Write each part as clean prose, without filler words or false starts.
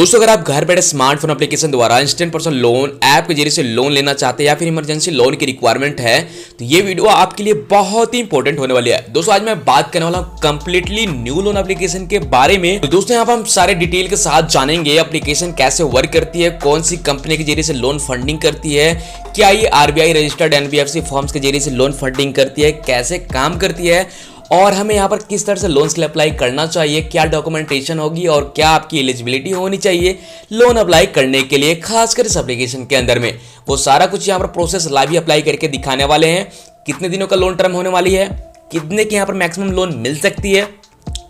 दोस्तों अगर आप घर बैठे स्मार्टफोन एप्लीकेशन द्वारा इंस्टेंट पर्सनल लोन ऐप के जरिए से लोन लेना चाहते हैं या फिर इमरजेंसी लोन की रिक्वायरमेंट है तो ये वीडियो आपके लिए बहुत ही इंपॉर्टेंट होने वाली है। दोस्तों आज मैं बात करने वाला हूँ कंप्लीटली न्यू लोन एप्लीकेशन के बारे में। तो दोस्तों यहाँ पर हम सारे डिटेल के साथ जानेंगे एप्लीकेशन कैसे वर्क करती है, कौन सी कंपनी के जरिए से लोन फंडिंग करती है, क्या ये आरबीआई रजिस्टर्ड एनबीएफसी फर्म्स के जरिए से लोन फंडिंग करती है, कैसे काम करती है और हमें यहाँ पर किस तरह से लोन्स के लिए अप्लाई करना चाहिए, क्या डॉक्यूमेंटेशन होगी और क्या आपकी एलिजिबिलिटी होनी चाहिए लोन अप्लाई करने के लिए, खासकर इस एप्लीकेशन के अंदर में वो सारा कुछ यहाँ पर प्रोसेस लाइव ही अप्लाई करके दिखाने वाले हैं। कितने दिनों का लोन टर्म होने वाली है, कितने की यहाँ पर मैक्सिमम लोन मिल सकती है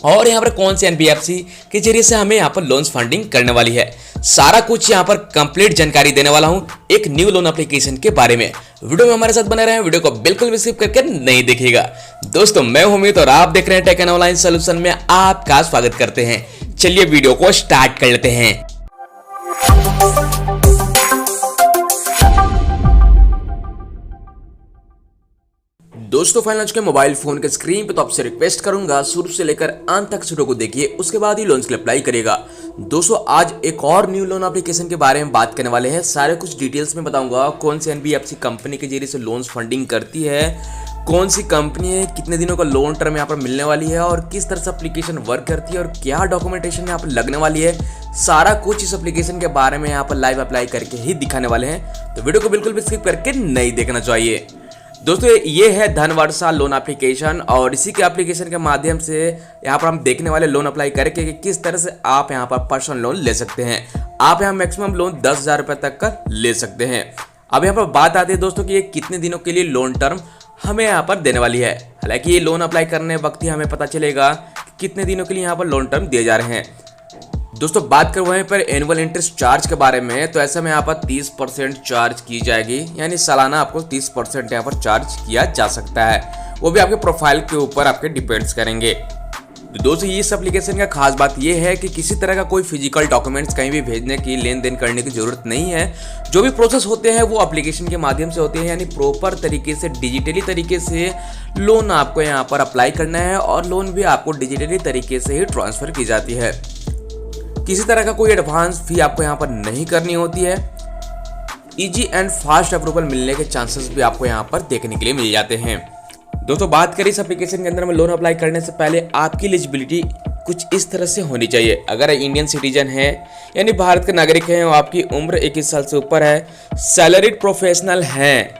और यहाँ पर कौन से एनबीएफसी के जरिए से हमें यहाँ पर लोन्स फंडिंग करने वाली है, सारा कुछ यहाँ पर कंप्लीट जानकारी देने वाला हूँ एक न्यू लोन एप्लीकेशन के बारे में। वीडियो में हमारे साथ बने रहे, वीडियो को बिल्कुल भी स्किप करके नहीं देखिएगा। दोस्तों मैं हूं अमित और आप देख रहे हैं टेक एंड ऑनलाइन सॉल्यूशन में आपका स्वागत करते हैं। चलिए वीडियो को स्टार्ट कर लेते हैं। दोस्तों फाइनल आ चुके मोबाइल फोन के स्क्रीन पे, तो आपसे रिक्वेस्ट करूंगा शुरू से लेकर अंत तक वीडियो को देखिए, उसके बाद ही लोन्स के लिए अप्लाई करिएगा। दोस्तों आज एक और न्यू लोन एप्लीकेशन के बारे में बात करने वाले हैं। सारे कुछ डिटेल्स में बताऊंगा कौन सी एनबीएफसी कंपनी के जरिए से लोन्स फंडिंग करती है, कौन सी कंपनी है, कितने दिनों का लोन टर्म यहाँ पर मिलने वाली है और किस तरह से एप्लीकेशन वर्क करती है और क्या डॉक्यूमेंटेशन यहाँ पर लगने वाली है। सारा कुछ इस एप्लीकेशन के बारे में यहाँ पर लाइव अप्लाई करके ही दिखाने वाले हैं, तो वीडियो को बिल्कुल भी स्किप करके नहीं देखना चाहिए। दोस्तों ये है धनवर्षा लोन एप्लीकेशन और इसी के एप्लीकेशन के माध्यम से यहाँ पर हम देखने वाले लोन अप्लाई करके कि किस तरह से आप यहाँ पर पर्सनल लोन ले सकते हैं। आप यहाँ मैक्सिमम लोन 10,000 रुपये तक का ले सकते हैं। अब यहाँ पर बात आती है दोस्तों कि ये कितने दिनों के लिए लोन टर्म हमें यहाँ पर देने वाली है। हालांकि ये लोन अप्लाई करने वक्त ही हमें पता चलेगा कि कितने दिनों के लिए यहाँ पर लोन टर्म दिए जा रहे हैं। दोस्तों बात करें वहीं पर एनुअल इंटरेस्ट चार्ज के बारे में, तो ऐसे में यहाँ पर 30% चार्ज की जाएगी, यानी सालाना आपको 30% यहाँ पर चार्ज किया जा सकता है। वो भी आपके प्रोफाइल के ऊपर आपके डिपेंड्स करेंगे। तो दोस्तों इस एप्लीकेशन का खास बात यह है कि किसी तरह का कोई फिजिकल डॉक्यूमेंट्स कहीं भी भेजने की, लेन देन करने की जरूरत नहीं है। जो भी प्रोसेस होते हैं वो एप्लीकेशन के माध्यम से होते हैं, यानी प्रॉपर तरीके से डिजिटली तरीके से लोन आपको यहाँ पर अप्लाई करना है और लोन भी आपको डिजिटली तरीके से ही ट्रांसफर की जाती है। किसी तरह का कोई एडवांस फी आपको यहाँ पर नहीं करनी होती है। इजी एंड फास्ट अप्रूवल मिलने के चांसेस भी आपको यहाँ पर देखने के लिए मिल जाते हैं। दोस्तों बात करें इस एप्लीकेशन के अंदर में लोन अप्लाई करने से पहले आपकी एलिजिबिलिटी कुछ इस तरह से होनी चाहिए। अगर इंडियन सिटीजन है यानी भारत के नागरिक हैं और आपकी उम्र 21 साल से ऊपर है, सैलरीड प्रोफेशनल हैं,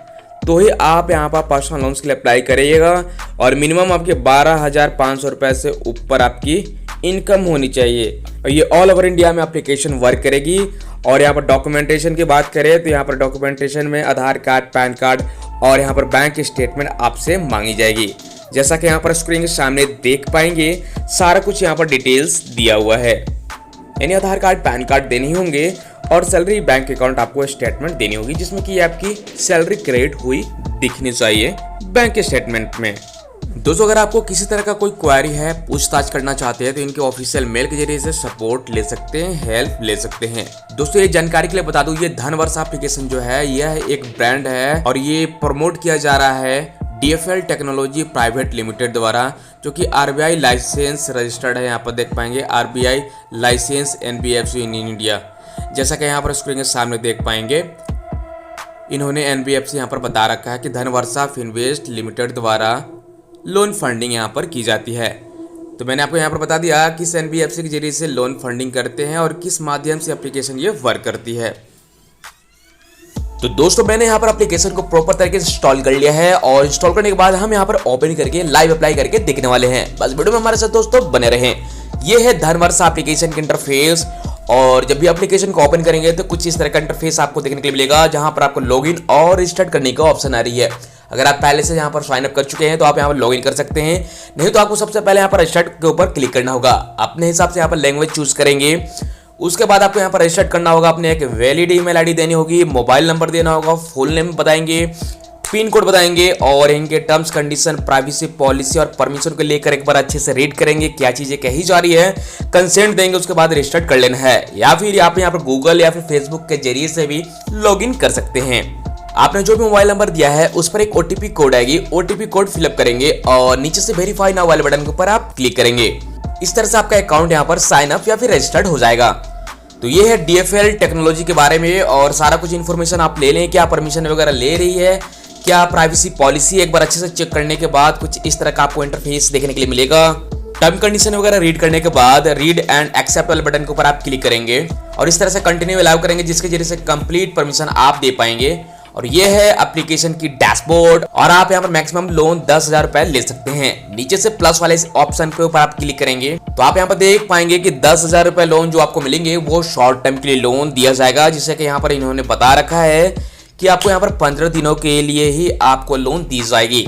तो ही आप यहाँ पर पर्सनल लोन्स के लिए अप्लाई करिएगा और मिनिमम आपके 12,500 रुपये से ऊपर आपकी इनकम होनी चाहिए। और ये ऑल ओवर इंडिया में एप्लीकेशन वर्क करेगी। और यहाँ पर डॉक्यूमेंटेशन की बात करें तो यहाँ पर डॉक्यूमेंटेशन में आधार कार्ड, पैन कार्ड और यहाँ पर बैंक स्टेटमेंट आपसे मांगी जाएगी। जैसा कि यहाँ पर स्क्रीन के सामने देख पाएंगे सारा कुछ यहाँ पर डिटेल्स दिया हुआ है, यानी आधार कार्ड, पैन कार्ड देने होंगे और सैलरी, बैंक अकाउंट आपको स्टेटमेंट देनी होगी जिसमें कि आपकी सैलरी क्रेडिट हुई दिखनी चाहिए बैंक स्टेटमेंट में। दोस्तों अगर आपको किसी तरह का कोई क्वेरी है, पूछताछ करना चाहते हैं तो इनके ऑफिशियल मेल के जरिए से सपोर्ट ले सकते हैं, हेल्प ले सकते हैं। दोस्तों ये जानकारी के लिए बता दूं, ये धनवर्षा एप्लीकेशन जो है यह एक ब्रांड है और ये प्रमोट किया जा रहा है डीएफएल टेक्नोलॉजी प्राइवेट लिमिटेड द्वारा, जो कि आरबीआई लाइसेंस रजिस्टर्ड है। यहाँ पर देख पाएंगे RBI licence NBFC in India. जैसा कि यहाँ पर स्क्रीन के सामने देख पाएंगे इन्होंने एनबीएफसी यहाँ पर बता रखा है कि धनवर्षा फिनवेस्ट लिमिटेड द्वारा लोन फंडिंग यहाँ पर की जाती है। तो मैंने आपको यहाँ पर बता दिया किस एनबीएफसी के जरिए से लोन फंडिंग करते हैं और किस माध्यम से एप्लीकेशन ये वर्क करती है। तो दोस्तों मैंने यहाँ पर एप्लीकेशन को प्रॉपर तरीके से इंस्टॉल कर लिया है और इंस्टॉल करने के बाद हम यहाँ पर ओपन करके लाइव अप्लाई करके देखने वाले हैं। बस वीडियो में हमारे साथ दोस्तों बने रहें। ये है धनवर्षा एप्लीकेशन का इंटरफेस और जब भी एप्लीकेशन को ओपन करेंगे तो कुछ इस तरह का इंटरफेस आपको देखने के लिए मिलेगा, जहां पर आपको लॉगिन और रजिस्टर करने का ऑप्शन आ रही है। अगर आप पहले से यहाँ पर साइन अप कर चुके हैं तो आप यहाँ पर लॉगिन कर सकते हैं, नहीं तो आपको सबसे पहले यहाँ पर रजिस्टर के ऊपर क्लिक करना होगा। अपने हिसाब से यहाँ पर लैंग्वेज चूज करेंगे, उसके बाद आपको यहाँ पर रजिस्टर करना होगा। अपने एक वैलिड ईमेल आईडी देनी होगी, मोबाइल नंबर देना होगा, फुल नेम बताएंगे, पिन कोड बताएंगे और इनके टर्म्स कंडीशन, प्राइवेसी पॉलिसी और परमिशन को लेकर एक बार अच्छे से रीड करेंगे, क्या चीजें कही जा रही है, कंसेंट देंगे, उसके बाद रजिस्टर कर लेना है। या फिर आप यहाँ पर गूगल या फिर फेसबुक के जरिए से भी लॉगिन कर सकते हैं। आपने जो भी मोबाइल नंबर दिया है उस पर एक ओटीपी कोड आएगी, ओटीपी कोड फिलअप करेंगे और नीचे से वेरीफाई नाउ वाले बटन के ऊपर आप क्लिक करेंगे। इस तरह से आपका अकाउंट यहाँ पर साइन अप या फिर रजिस्टर्ड हो जाएगा। तो ये है DFL टेक्नोलॉजी के बारे में और सारा कुछ इन्फॉर्मेशन आप ले लें, क्या परमिशन वगैरह ले रही है, क्या प्राइवेसी पॉलिसी, एक बार अच्छे से चेक करने के बाद कुछ इस तरह का आपको इंटरफेस देखने के लिए मिलेगा। टर्म कंडीशन वगैरह रीड करने के बाद रीड एंड एक्सेप्ट वाले बटन के ऊपर आप क्लिक करेंगे और इस तरह से कंटिन्यू अलाउ करेंगे, जिसके जरिए से कंप्लीट परमिशन आप दे पाएंगे। और ये है एप्लीकेशन की डैशबोर्ड और आप यहाँ पर मैक्सिमम लोन 10,000 रुपए ले सकते हैं। नीचे से प्लस वाले इस ऑप्शन के ऊपर आप क्लिक करेंगे तो आप यहाँ पर देख पाएंगे कि 10,000 रुपए लोन जो आपको मिलेंगे वो शॉर्ट टर्म के लिए लोन दिया जाएगा, जिससे कि यहाँ पर इन्होंने बता रखा है कि आपको यहाँ पर 15 दिनों के लिए ही आपको लोन दी जाएगी,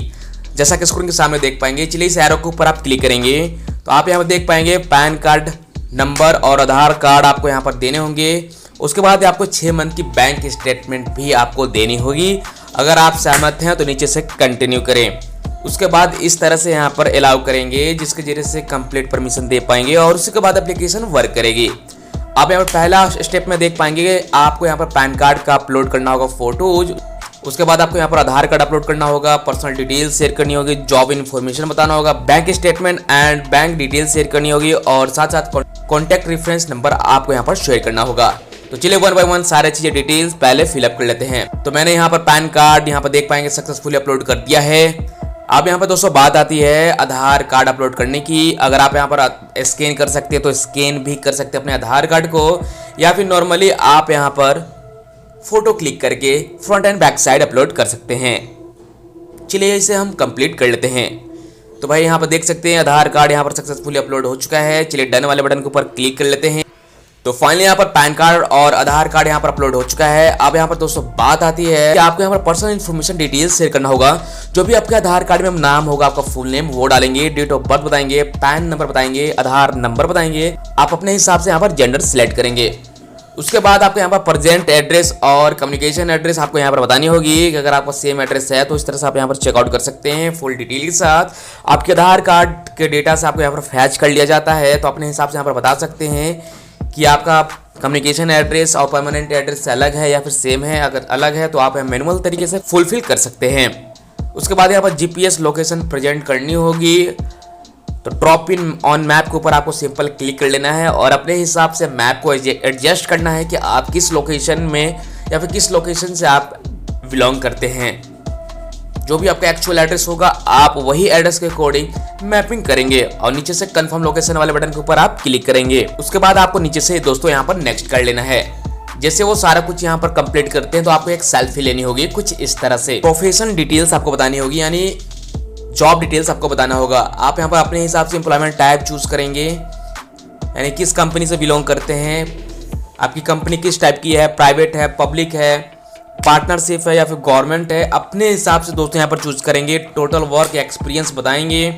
जैसा कि स्क्रीन के सामने देख पाएंगे। चलिए इस एरो के ऊपर आप क्लिक करेंगे तो आप यहाँ पर देख पाएंगे पैन कार्ड नंबर और आधार कार्ड आपको यहाँ पर देने होंगे। उसके बाद आपको 6 मंथ की बैंक स्टेटमेंट भी आपको देनी होगी। अगर आप सहमत हैं तो नीचे से कंटिन्यू करें। उसके बाद इस तरह से यहाँ पर अलाउ करेंगे, जिसके जरिए से कंप्लीट परमिशन दे पाएंगे और उसके बाद एप्लीकेशन वर्क करेगी। आप यहाँ पर पहला स्टेप में देख पाएंगे आपको यहाँ पर पैन कार्ड का अपलोड करना होगा फोटोज। उसके बाद आपको यहाँ पर आधार कार्ड अपलोड करना होगा, पर्सनल डिटेल्स शेयर करनी होगी, जॉब इन्फॉर्मेशन बताना होगा, bank statement and bank details share करनी होगी और साथ साथ कॉन्टैक्ट रेफरेंस नंबर आपको यहाँ पर शेयर करना होगा। तो चलिए 1 बाय 1 सारे चीजें डिटेल्स पहले फिलअप कर लेते हैं। तो मैंने यहाँ पर पैन कार्ड यहाँ पर देख पाएंगे सक्सेसफुली अपलोड कर दिया है। अब यहाँ पर दोस्तों बात आती है आधार कार्ड अपलोड करने की। अगर आप यहाँ पर स्कैन कर सकते हैं तो स्कैन भी कर सकते हैं अपने आधार कार्ड को, या फिर नॉर्मली आप यहाँ पर फोटो क्लिक करके front end back side upload कर सकते हैं। चलिए इसे हम कंप्लीट कर लेते हैं। तो भाई यहाँ पर देख सकते हैं आधार कार्ड यहाँ पर सक्सेसफुली अपलोड हो चुका है। चलिए डन वाले बटन के ऊपर क्लिक कर लेते हैं। तो फाइनली यहाँ पर पैन कार्ड और आधार कार्ड यहाँ पर अपलोड हो चुका है। अब यहाँ पर दोस्तों बात आती है कि आपको यहाँ पर पर्सनल इन्फॉर्मेशन डिटेल्स शेयर करना होगा। जो भी आपके आधार कार्ड में नाम होगा, आपका फुल नेम वो डालेंगे, डेट ऑफ बर्थ बताएंगे, पैन नंबर बताएंगे, आधार नंबर बताएंगे। आप अपने हिसाब से यहाँ पर जेंडर सिलेक्ट करेंगे। उसके बाद आपको यहाँ पर प्रेजेंट एड्रेस और कम्युनिकेशन एड्रेस आपको यहाँ पर बतानी होगी कि अगर आपका सेम एड्रेस है तो इस तरह से आप यहाँ पर चेकआउट कर सकते हैं। फुल डिटेल के साथ आपके आधार कार्ड के डेटा से आपको यहाँ पर फैच कर लिया जाता है। तो अपने हिसाब से यहाँ पर बता सकते हैं कि आपका कम्युनिकेशन एड्रेस और परमानेंट एड्रेस अलग है या फिर सेम है। अगर अलग है तो आप मैनुअल तरीके से फुलफिल कर सकते हैं। उसके बाद यहाँ पर GPS लोकेशन प्रेजेंट करनी होगी। तो ड्रॉप इन ऑन मैप के ऊपर आपको सिंपल क्लिक कर लेना है और अपने हिसाब से मैप को एडजस्ट करना है कि आप किस लोकेशन में या फिर किस लोकेशन से आप बिलोंग करते हैं। जो भी आपका एक्चुअल एड्रेस होगा आप वही एड्रेस के अकॉर्डिंग मैपिंग करेंगे और नीचे से कंफर्म लोकेशन वाले बटन के ऊपर आप क्लिक करेंगे। उसके बाद आपको नीचे से दोस्तों यहाँ पर नेक्स्ट कर लेना है। जैसे वो सारा कुछ यहाँ पर कंप्लीट करते हैं तो आपको एक सेल्फी लेनी होगी कुछ इस तरह से। प्रोफेशन डिटेल्स आपको बतानी होगी, यानी जॉब डिटेल्स आपको बताना होगा। आप यहाँ पर अपने हिसाब से एम्प्लॉयमेंट टाइप चूज करेंगे, यानी किस कंपनी से बिलोंग करते हैं, आपकी कंपनी किस टाइप की है, प्राइवेट है, पब्लिक है, पार्टनरशिप है या फिर गवर्नमेंट है। अपने हिसाब से दोस्तों यहाँ पर चूज करेंगे। टोटल वर्क एक्सपीरियंस बताएंगे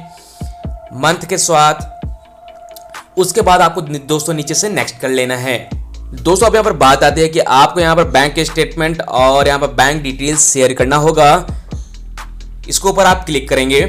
मंथ के साथ। उसके बाद आपको दोस्तों नीचे से नेक्स्ट कर लेना है। दोस्तों अब यहाँ पर बात आती है कि आपको यहाँ पर बैंक स्टेटमेंट और यहाँ पर बैंक डिटेल्स शेयर करना होगा। इसके ऊपर आप क्लिक करेंगे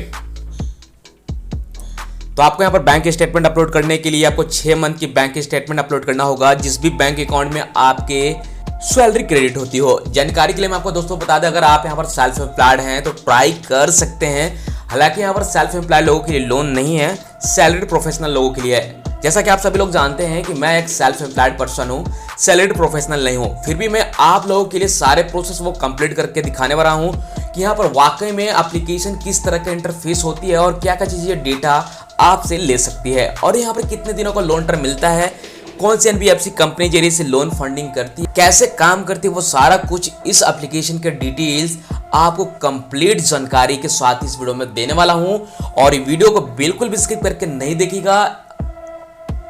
तो आपको यहाँ पर बैंक स्टेटमेंट अपलोड करने के लिए आपको 6 मंथ की बैंक स्टेटमेंट अपलोड करना होगा, जिस भी बैंक अकाउंट में आपके सैलरी क्रेडिट होती हो। जानकारी के लिए मैं आपको दोस्तों बता दें, अगर आप यहाँ पर सेल्फ एम्प्लॉयड हैं तो ट्राई कर सकते हैं। हालांकि यहाँ पर सेल्फ एम्प्लॉयड लोगों के लिए लोन नहीं है, सैलरीड प्रोफेशनल लोगों के लिए है। जैसा कि आप सभी लोग जानते हैं कि मैं एक सेल्फ एम्प्लॉयड पर्सन हूँ, सैलरीड प्रोफेशनल नहीं हूँ, फिर भी मैं आप लोगों के लिए सारे प्रोसेस वो कंप्लीट करके दिखाने वाला हूँ कि यहाँ पर वाकई में एप्लीकेशन किस तरह का इंटरफेस होती है और क्या क्या चीज़ें डेटा आपसे ले सकती है और यहाँ पर कितने दिनों का लोन टर्म मिलता है, कौन सी NBFC कंपनी जरिए से लोन फंडिंग करती है, कैसे काम करती है, वो सारा कुछ इस एप्लीकेशन के डिटेल्स आपको कंप्लीट जानकारी के साथ इस वीडियो में देने वाला हूं। और ये वीडियो को बिल्कुल भी स्किप करके नहीं देखिएगा,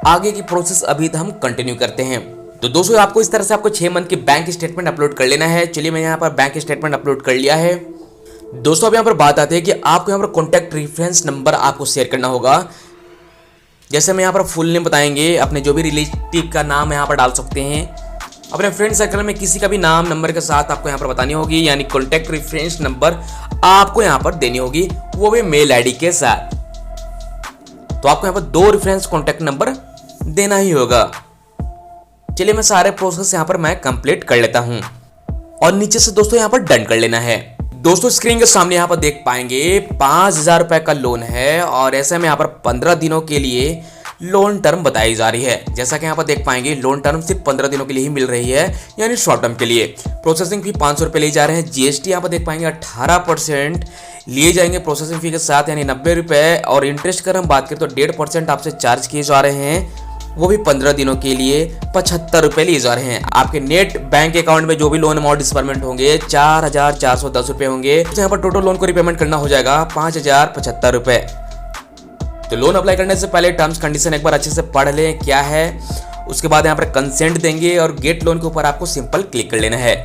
आगे की प्रोसेस अभी हम कंटिन्यू करते हैं। तो दोस्तों आपको इस तरह से आपको 6 मंथ की बैंक स्टेटमेंट अपलोड कर लेना है। चलिए मैं यहाँ पर बैंक स्टेटमेंट अपलोड कर लिया है। दोस्तों अब यहाँ पर बात आती है कि आपको यहाँ पर कॉन्टैक्ट रेफरेंस नंबर आपको शेयर करना होगा। जैसे मैं यहाँ पर फुल नेम बताएंगे, अपने जो भी रिलेटिव का नाम यहाँ पर डाल सकते हैं, अपने फ्रेंड सर्कल में किसी का भी नाम नंबर के साथ आपको यहाँ पर बतानी होगी, यानी कॉन्टैक्ट रेफरेंस नंबर आपको यहाँ पर देनी होगी, वो भी मेल आईडी के साथ। तो आपको यहाँ पर 2 रेफरेंस कॉन्टैक्ट नंबर देना ही होगा। चलिए मैं सारे प्रोसेस यहाँ पर मैं कंप्लीट कर लेता हूँ और नीचे से दोस्तों यहाँ पर डन कर लेना है। दोस्तों स्क्रीन के सामने यहाँ पर देख पाएंगे 5,000 रुपए का लोन है और ऐसे में यहाँ पर 15 दिनों के लिए लोन टर्म बताई जा रही है। जैसा कि यहाँ पर देख पाएंगे लोन टर्म सिर्फ 15 दिनों के लिए ही मिल रही है, यानी शॉर्ट टर्म के लिए। प्रोसेसिंग फी 500 रुपये लिए जा रहे हैं। जीएसटी यहाँ पर देख पाएंगे 18% लिए जाएंगे प्रोसेसिंग फी के साथ, यानी 90 रुपये। और इंटरेस्ट कर हम बात करें तो 1.5% आपसे चार्ज किए जा रहे हैं, वो भी 15 दिनों के लिए 75 रुपये लिए जा रहे हैं। आपके नेट बैंक अकाउंट में जो भी लोन अमाउंट डिस्बर्समेंट होंगे 4,410 रुपये होंगे। तो यहाँ पर टोटल लोन को रिपेमेंट करना हो जाएगा 5,075 रुपये। तो लोन अप्लाई करने से पहले टर्म्स कंडीशन एक बार अच्छे से पढ़ लें क्या है, उसके बाद यहाँ पर कंसेंट देंगे और गेट लोन के ऊपर आपको सिंपल क्लिक कर लेना है।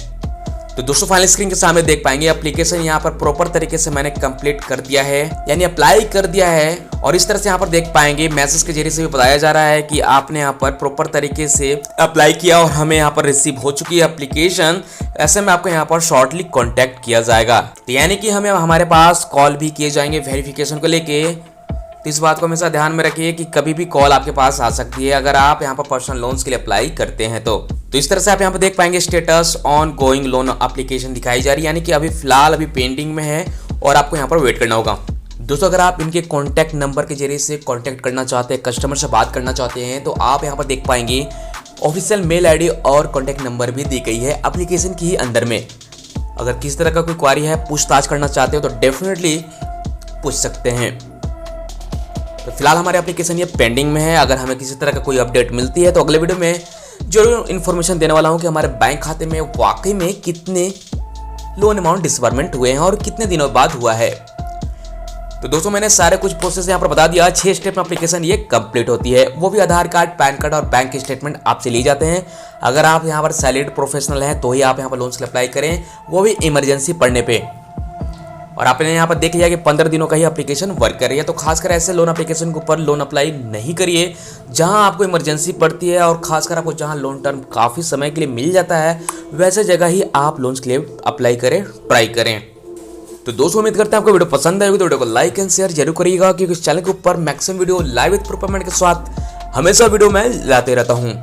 तो दोस्तों फाइनल स्क्रीन के सामने देख पाएंगे एप्लीकेशन यहाँ पर प्रॉपर तरीके से मैंने कंप्लीट कर दिया है, यानी अप्लाई कर दिया है। और इस तरह से यहाँ पर देख पाएंगे मैसेज के जरिए से भी बताया जा रहा है कि आपने यहाँ पर प्रॉपर तरीके से अप्लाई किया और हमें यहाँ पर रिसीव हो चुकी है एप्लीकेशन। ऐसे में आपको यहाँ पर शॉर्टली कॉन्टेक्ट किया जाएगा, तो यानी कि हमें हमारे पास कॉल भी किए जाएंगे वेरिफिकेशन को लेके। तो इस बात को हमेशा ध्यान में रखिए कि कभी भी कॉल आपके पास आ सकती है अगर आप यहाँ पर पर्सनल लोन्स के लिए अप्लाई करते हैं। तो इस तरह से आप यहाँ पर देख पाएंगे status on going loan application दिखाई जा रही है, यानी कि अभी फिलहाल अभी पेंडिंग में है और आपको यहाँ पर वेट करना होगा। दोस्तों अगर आप इनके कॉन्टैक्ट नंबर के जरिए से कॉन्टैक्ट करना चाहते हैं, कस्टमर से बात करना चाहते हैं, तो आप यहाँ पर देख पाएंगे ऑफिशियल मेल आईडी और कॉन्टैक्ट नंबर भी दी गई है एप्लीकेशन की ही अंदर में। अगर किसी तरह का कोई क्वारी है, पूछताछ करना चाहते हो तो डेफिनेटली पूछ सकते हैं। तो फिलहाल हमारे एप्लीकेशन ये पेंडिंग में है। अगर हमें किसी तरह का कोई अपडेट मिलती है तो अगले वीडियो में जरूर इन्फॉर्मेशन देने वाला हूँ कि हमारे बैंक खाते में वाकई में कितने लोन अमाउंट डिसबर्समेंट हुए हैं और कितने दिनों बाद हुआ है। तो दोस्तों मैंने सारे कुछ प्रोसेस यहाँ पर बता दिया। 6 स्टेप में एप्लीकेशन ये कंप्लीट होती है, वो भी आधार कार्ड, पैन कार्ड और बैंक स्टेटमेंट आपसे लिए जाते हैं। अगर आप यहाँ पर सैलरीड प्रोफेशनल हैं तो ही आप यहाँ पर लोन्स के लिए अप्लाई करें, वो भी इमरजेंसी पड़ने पे। और आपने यहाँ पर देख लिया कि 15 दिनों का ही एप्लीकेशन वर्क कर रही है। तो खासकर ऐसे लोन एप्लीकेशन के ऊपर लोन अप्लाई नहीं करिए जहां आपको इमरजेंसी पड़ती है, और खासकर आपको जहां लोन टर्म काफ़ी समय के लिए मिल जाता है वैसे जगह ही आप लोन्स के लिए अप्लाई करें, ट्राई करें। तो दोस्तों उम्मीद करते हैं आपको वीडियो पसंद आएगी, तो वीडियो को लाइक एंड शेयर जरूर करिएगा, क्योंकि इस चैनल के ऊपर maximum video live with proof payment के साथ हमेशा वीडियो मैं लाते रहता हूँ।